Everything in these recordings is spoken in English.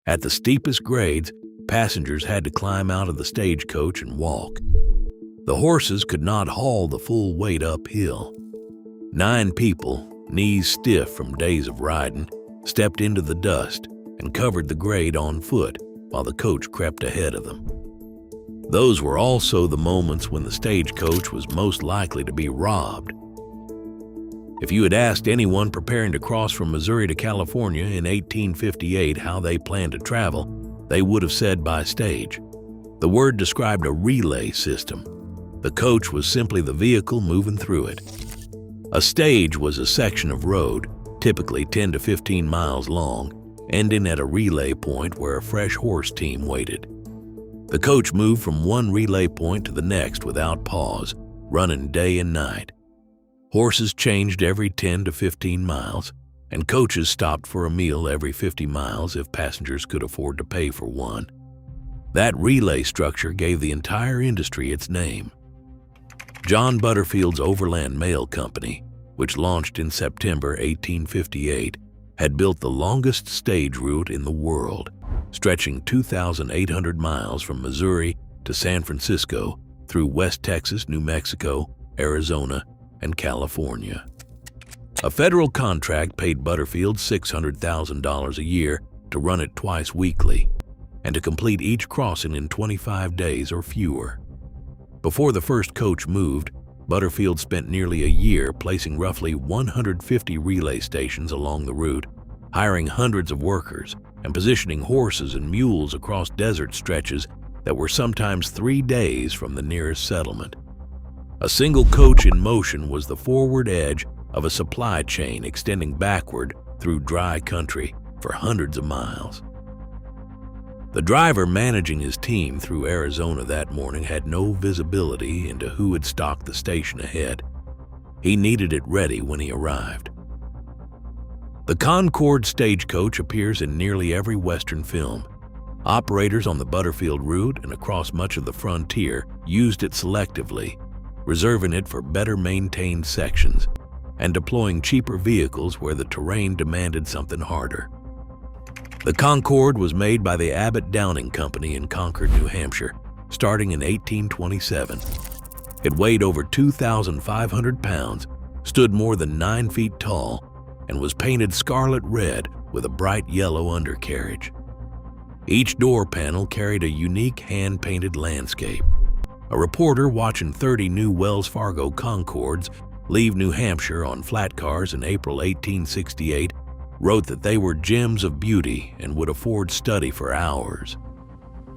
At the steepest grades, passengers had to climb out of the stagecoach and walk. The horses could not haul the full weight uphill. 9 people, knees stiff from days of riding, stepped into the dust and covered the grade on foot while the coach crept ahead of them. Those were also the moments when the stagecoach was most likely to be robbed. If you had asked anyone preparing to cross from Missouri to California in 1858 how they planned to travel, they would have said by stage. The word described a relay system. The coach was simply the vehicle moving through it. A stage was a section of road, typically 10 to 15 miles long, ending at a relay point where a fresh horse team waited. The coach moved from one relay point to the next without pause, running day and night. Horses changed every 10 to 15 miles, and coaches stopped for a meal every 50 miles if passengers could afford to pay for one. That relay structure gave the entire industry its name. John Butterfield's Overland Mail Company, which launched in September 1858, had built the longest stage route in the world, stretching 2,800 miles from Missouri to San Francisco through West Texas, New Mexico, Arizona, and California. A federal contract paid Butterfield $600,000 a year to run it twice weekly and to complete each crossing in 25 days or fewer. Before the first coach moved, Butterfield spent nearly a year placing roughly 150 relay stations along the route, hiring hundreds of workers, and positioning horses and mules across desert stretches that were sometimes 3 days from the nearest settlement. A single coach in motion was the forward edge of a supply chain extending backward through dry country for hundreds of miles. The driver managing his team through Arizona that morning had no visibility into who had stocked the station ahead. He needed it ready when he arrived. The Concorde stagecoach appears in nearly every Western film. Operators on the Butterfield route and across much of the frontier used it selectively, reserving it for better maintained sections and deploying cheaper vehicles where the terrain demanded something harder. The Concorde was made by the Abbott Downing Company in Concord, New Hampshire, starting in 1827. It weighed over 2,500 pounds, stood more than 9 feet tall, and was painted scarlet red with a bright yellow undercarriage. Each door panel carried a unique hand-painted landscape. A reporter watching 30 new Wells Fargo Concordes leave New Hampshire on flat cars in April 1868 wrote that they were gems of beauty and would afford study for hours.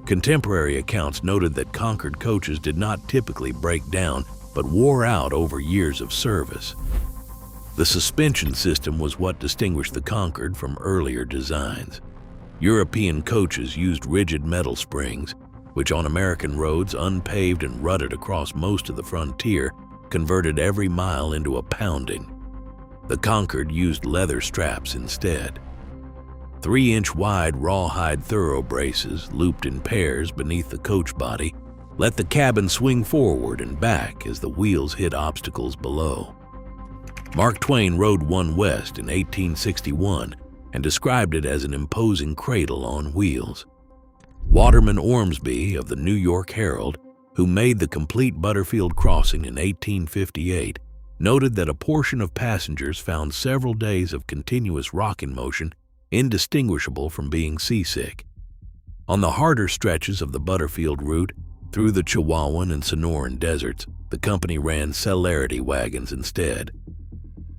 Contemporary accounts noted that Concord coaches did not typically break down, but wore out over years of service. The suspension system was what distinguished the Concorde from earlier designs. European coaches used rigid metal springs, which on American roads, unpaved and rutted across most of the frontier, converted every mile into a pounding. The Concorde used leather straps instead. 3-inch wide rawhide thorough braces, looped in pairs beneath the coach body, let the cabin swing forward and back as the wheels hit obstacles below. Mark Twain rode one west in 1861 and described it as an imposing cradle on wheels. Waterman Ormsby of the New York Herald, who made the complete Butterfield crossing in 1858, noted that a portion of passengers found several days of continuous rocking motion indistinguishable from being seasick. On the harder stretches of the Butterfield route, through the Chihuahuan and Sonoran deserts, the company ran celerity wagons instead.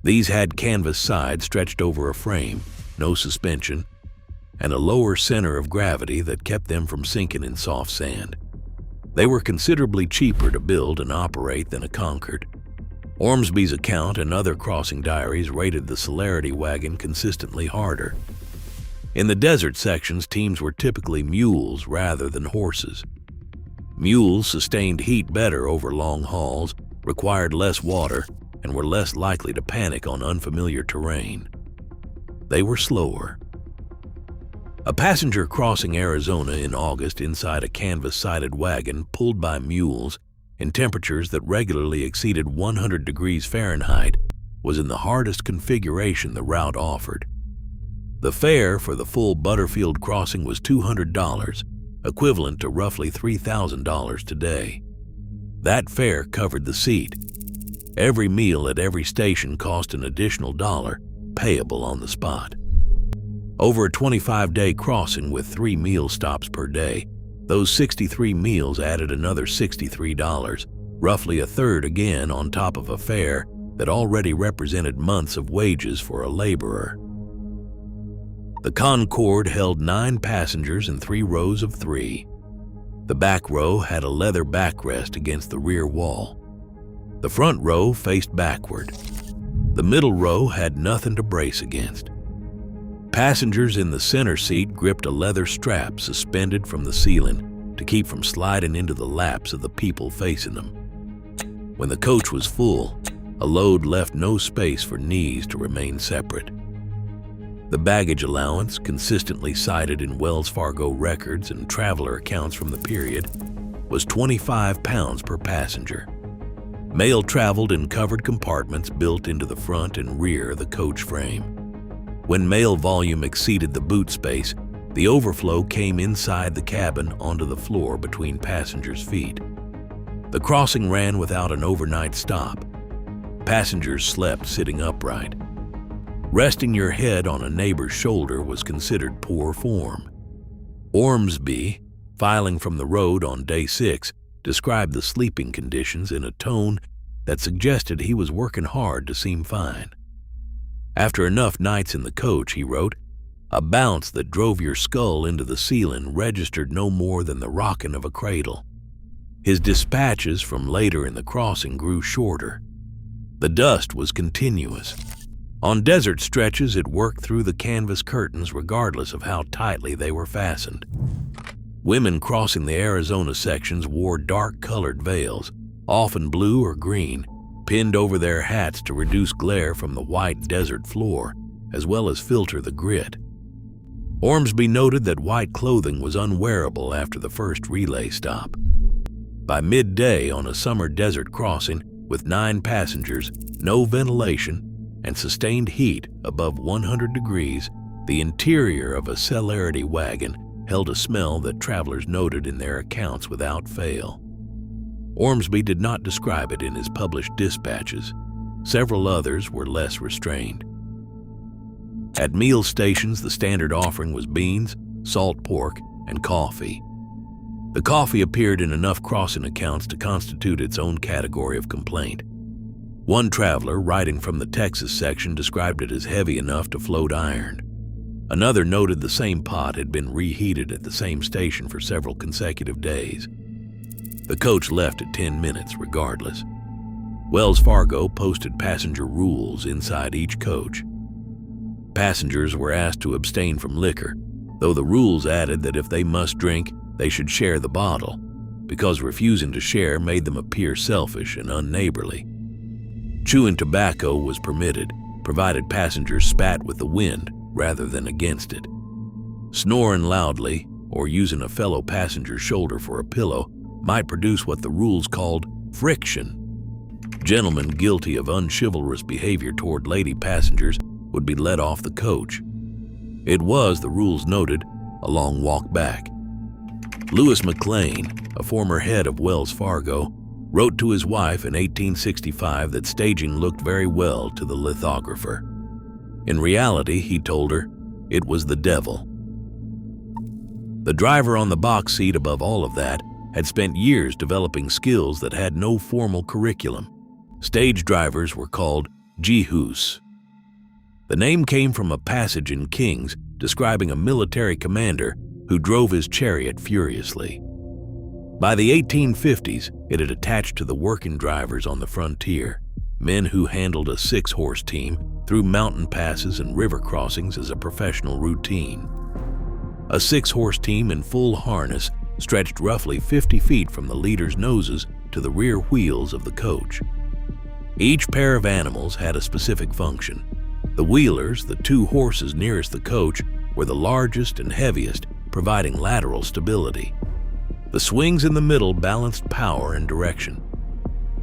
These had canvas sides stretched over a frame, no suspension, and a lower center of gravity that kept them from sinking in soft sand. They were considerably cheaper to build and operate than a Concorde. Ormsby's account and other crossing diaries rated the celerity wagon consistently harder. In the desert sections, teams were typically mules rather than horses. Mules sustained heat better over long hauls, required less water, and were less likely to panic on unfamiliar terrain. They were slower. A passenger crossing Arizona in August inside a canvas-sided wagon pulled by mules in temperatures that regularly exceeded 100 degrees Fahrenheit was in the hardest configuration the route offered. The fare for the full Butterfield crossing was $200, equivalent to roughly $3,000 today. That fare covered the seat. Every meal at every station cost an additional $1, payable on the spot. Over a 25-day crossing with 3 meal stops per day, those 63 meals added another $63, roughly a third again on top of a fare that already represented months of wages for a laborer. The Concorde held 9 passengers in 3 rows of 3. The back row had a leather backrest against the rear wall. The front row faced backward. The middle row had nothing to brace against. Passengers in the center seat gripped a leather strap suspended from the ceiling to keep from sliding into the laps of the people facing them. When the coach was full, a load left no space for knees to remain separate. The baggage allowance, consistently cited in Wells Fargo records and traveler accounts from the period, was 25 pounds per passenger. Mail traveled in covered compartments built into the front and rear of the coach frame. When mail volume exceeded the boot space, the overflow came inside the cabin onto the floor between passengers' feet. The crossing ran without an overnight stop. Passengers slept sitting upright. Resting your head on a neighbor's shoulder was considered poor form. Ormsby, filing from the road on day 6, described the sleeping conditions in a tone that suggested he was working hard to seem fine. After enough nights in the coach, he wrote, a bounce that drove your skull into the ceiling registered no more than the rocking of a cradle. His dispatches from later in the crossing grew shorter. The dust was continuous. On desert stretches, it worked through the canvas curtains regardless of how tightly they were fastened. Women crossing the Arizona sections wore dark-colored veils, often blue or green, pinned over their hats to reduce glare from the white desert floor, as well as filter the grit. Ormsby noted that white clothing was unwearable after the first relay stop. By midday on a summer desert crossing, with 9 passengers, no ventilation, and sustained heat above 100 degrees, the interior of a celerity wagon held a smell that travelers noted in their accounts without fail. Ormsby did not describe it in his published dispatches. Several others were less restrained. At meal stations, the standard offering was beans, salt pork, and coffee. The coffee appeared in enough crossing accounts to constitute its own category of complaint. One traveler, writing from the Texas section, described it as heavy enough to float iron. Another noted the same pot had been reheated at the same station for several consecutive days. The coach left at 10 minutes regardless. Wells Fargo posted passenger rules inside each coach. Passengers were asked to abstain from liquor, though the rules added that if they must drink, they should share the bottle, because refusing to share made them appear selfish and unneighborly. Chewing tobacco was permitted, provided passengers spat with the wind rather than against it. Snoring loudly or using a fellow passenger's shoulder for a pillow might produce what the rules called friction. Gentlemen guilty of unchivalrous behavior toward lady passengers would be let off the coach. It was, the rules noted, a long walk back. Lewis McLean, a former head of Wells Fargo, wrote to his wife in 1865 that staging looked very well to the lithographer. In reality, he told her, it was the devil. The driver on the box seat above all of that had spent years developing skills that had no formal curriculum. Stage drivers were called jehus. The name came from a passage in Kings describing a military commander who drove his chariot furiously. By the 1850s, it had attached to the working drivers on the frontier, men who handled a 6-horse team through mountain passes and river crossings as a professional routine. A 6-horse team in full harness stretched roughly 50 feet from the leader's noses to the rear wheels of the coach. Each pair of animals had a specific function. The wheelers, the 2 horses nearest the coach, were the largest and heaviest, providing lateral stability. The swings in the middle balanced power and direction.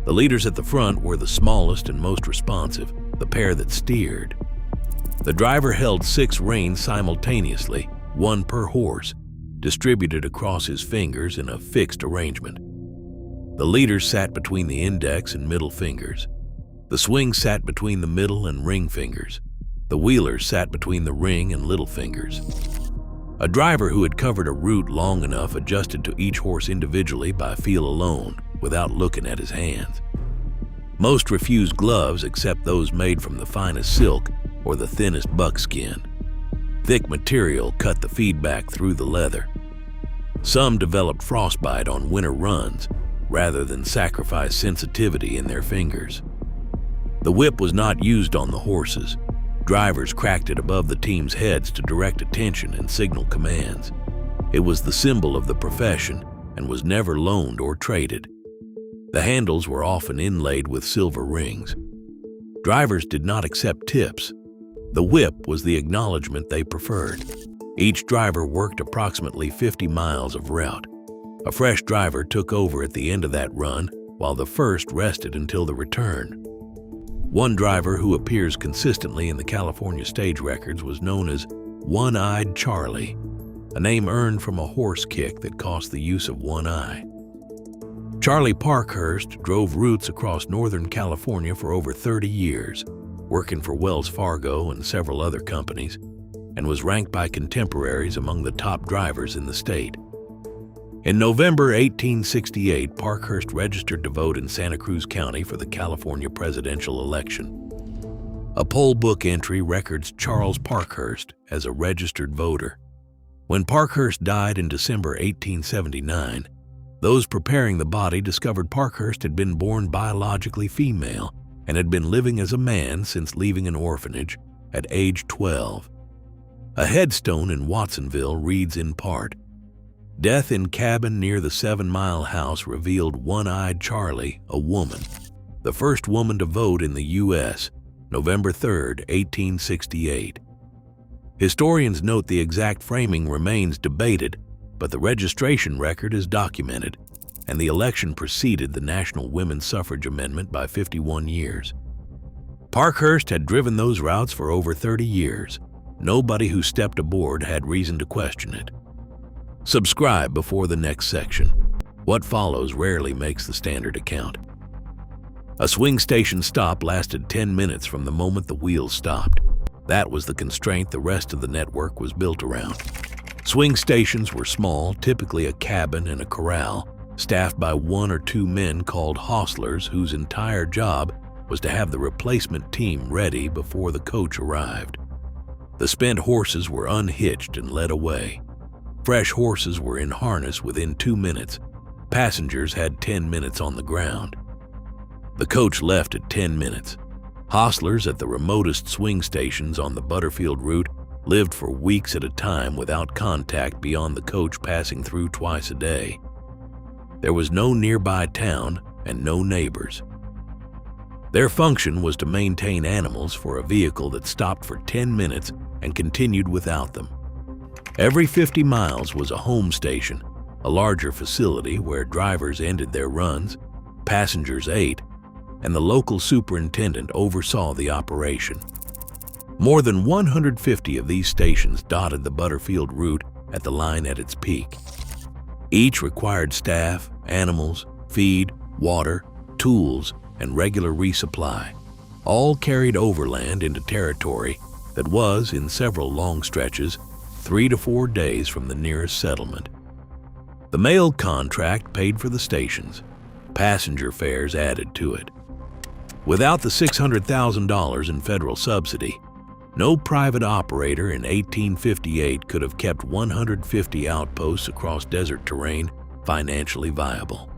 The leaders at the front were the smallest and most responsive, the pair that steered. The driver held 6 reins simultaneously, 1 per horse, distributed across his fingers in a fixed arrangement. The leader sat between the index and middle fingers. The swing sat between the middle and ring fingers. The wheeler sat between the ring and little fingers. A driver who had covered a route long enough adjusted to each horse individually by feel alone, without looking at his hands. Most refused gloves except those made from the finest silk or the thinnest buckskin. Thick material cut the feedback through the leather. Some developed frostbite on winter runs rather than sacrifice sensitivity in their fingers. The whip was not used on the horses. Drivers cracked it above the team's heads to direct attention and signal commands. It was the symbol of the profession and was never loaned or traded. The handles were often inlaid with silver rings. Drivers did not accept tips. The whip was the acknowledgement they preferred. Each driver worked approximately 50 miles of route. A fresh driver took over at the end of that run, while the first rested until the return. One driver who appears consistently in the California stage records was known as One-Eyed Charlie, a name earned from a horse kick that cost the use of one eye. Charlie Parkhurst drove routes across Northern California for over 30 years, working for Wells Fargo and several other companies, and was ranked by contemporaries among the top drivers in the state. In November 1868, Parkhurst registered to vote in Santa Cruz County for the California presidential election. A poll book entry records Charles Parkhurst as a registered voter. When Parkhurst died in December 1879, those preparing the body discovered Parkhurst had been born biologically female and had been living as a man since leaving an orphanage at age 12. A headstone in Watsonville reads in part, "Death in cabin near the 7 Mile house revealed One-Eyed Charlie, a woman, the first woman to vote in the U.S., November 3, 1868. Historians note the exact framing remains debated, but the registration record is documented, and the election preceded the National Women's Suffrage Amendment by 51 years. Parkhurst had driven those routes for over 30 years. Nobody who stepped aboard had reason to question it. Subscribe before the next section. What follows rarely makes the standard account. A swing station stop lasted 10 minutes from the moment the wheels stopped. That was the constraint the rest of the network was built around. Swing stations were small, typically a cabin and a corral, staffed by 1 or 2 men called hostlers whose entire job was to have the replacement team ready before the coach arrived. The spent horses were unhitched and led away. Fresh horses were in harness within 2 minutes. Passengers had 10 minutes on the ground. The coach left at 10 minutes. Hostlers at the remotest swing stations on the Butterfield route lived for weeks at a time without contact beyond the coach passing through twice a day. There was no nearby town and no neighbors. Their function was to maintain animals for a vehicle that stopped for 10 minutes and continued without them. Every 50 miles was a home station, a larger facility where drivers ended their runs, passengers ate, and the local superintendent oversaw the operation. More than 150 of these stations dotted the Butterfield route at the line at its peak. Each required staff, animals, feed, water, tools, and regular resupply, all carried overland into territory that was, in several long stretches, 3 to 4 days from the nearest settlement. The mail contract paid for the stations, passenger fares added to it. Without the $600,000 in federal subsidy, no private operator in 1858 could have kept 150 outposts across desert terrain financially viable.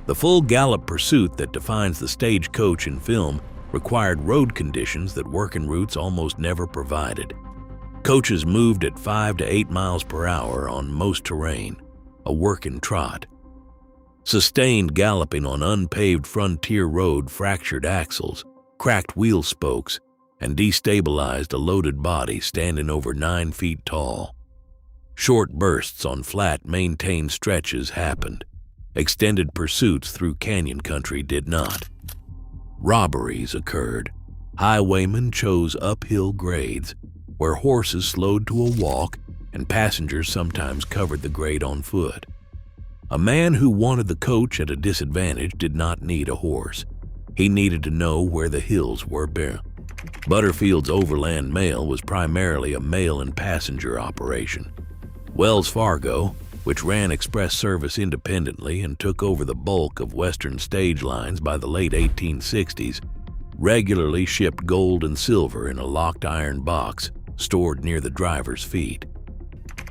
The full gallop pursuit that defines the Stagecoach in film required road conditions that working routes almost never provided. Coaches moved at 5 to 8 miles per hour on most terrain, a working trot. Sustained galloping on unpaved frontier road fractured axles, cracked wheel spokes, and destabilized a loaded body standing over 9 feet tall. Short bursts on flat, maintained stretches happened. Extended pursuits through canyon country did not. Robberies occurred. Highwaymen chose uphill grades where horses slowed to a walk and passengers sometimes covered the grade on foot. A man who wanted the coach at a disadvantage did not need a horse. He needed to know where the hills were bare. Butterfield's Overland Mail was primarily a mail and passenger operation. Wells Fargo, which ran express service independently and took over the bulk of Western stage lines by the late 1860s, regularly shipped gold and silver in a locked iron box stored near the driver's feet.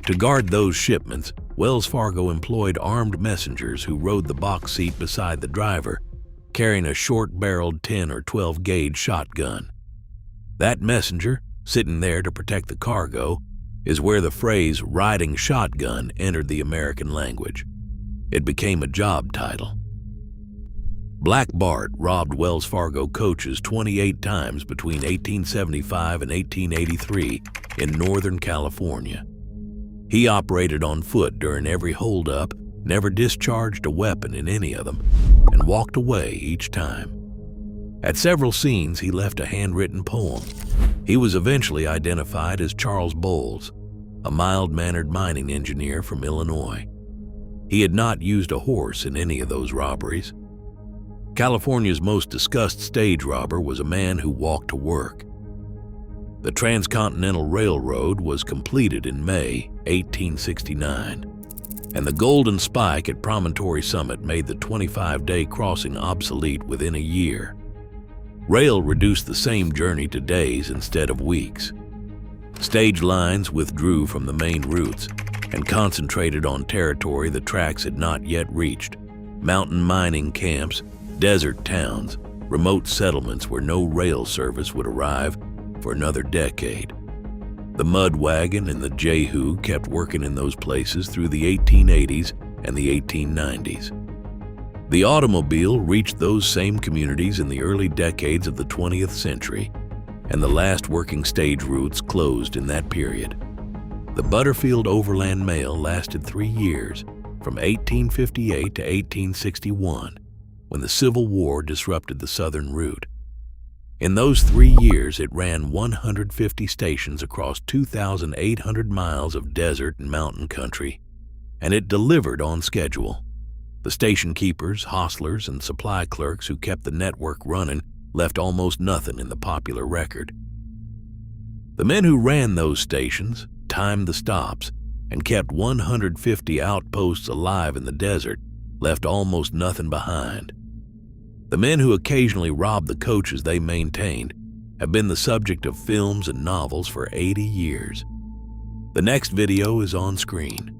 To guard those shipments, Wells Fargo employed armed messengers who rode the box seat beside the driver, carrying a short-barreled 10 or 12-gauge shotgun. That messenger, sitting there to protect the cargo, is where the phrase "riding shotgun" entered the American language. It became a job title. Black Bart robbed Wells Fargo coaches 28 times between 1875 and 1883 in Northern California. He operated on foot during every holdup, never discharged a weapon in any of them, and walked away each time. At several scenes, he left a handwritten poem. He was eventually identified as Charles Bowles, a mild-mannered mining engineer from Illinois. He had not used a horse in any of those robberies. California's most discussed stage robber was a man who walked to work. The Transcontinental Railroad was completed in May 1869, and the Golden Spike at Promontory Summit made the 25-day crossing obsolete within a year. Rail reduced the same journey to days instead of weeks. Stage lines withdrew from the main routes and concentrated on territory the tracks had not yet reached: mountain mining camps, desert towns, remote settlements where no rail service would arrive for another decade. The mud wagon and the Jehu kept working in those places through the 1880s and the 1890s. The automobile reached those same communities in the early decades of the 20th century, and the last working stage routes closed in that period. The Butterfield Overland Mail lasted 3 years, from 1858 to 1861, when the Civil War disrupted the southern route. In those 3 years, it ran 150 stations across 2,800 miles of desert and mountain country, and it delivered on schedule. The station keepers, hostlers, and supply clerks who kept the network running left almost nothing in the popular record. The men who ran those stations, timed the stops, and kept 150 outposts alive in the desert left almost nothing behind. The men who occasionally robbed the coaches they maintained have been the subject of films and novels for 80 years. The next video is on screen.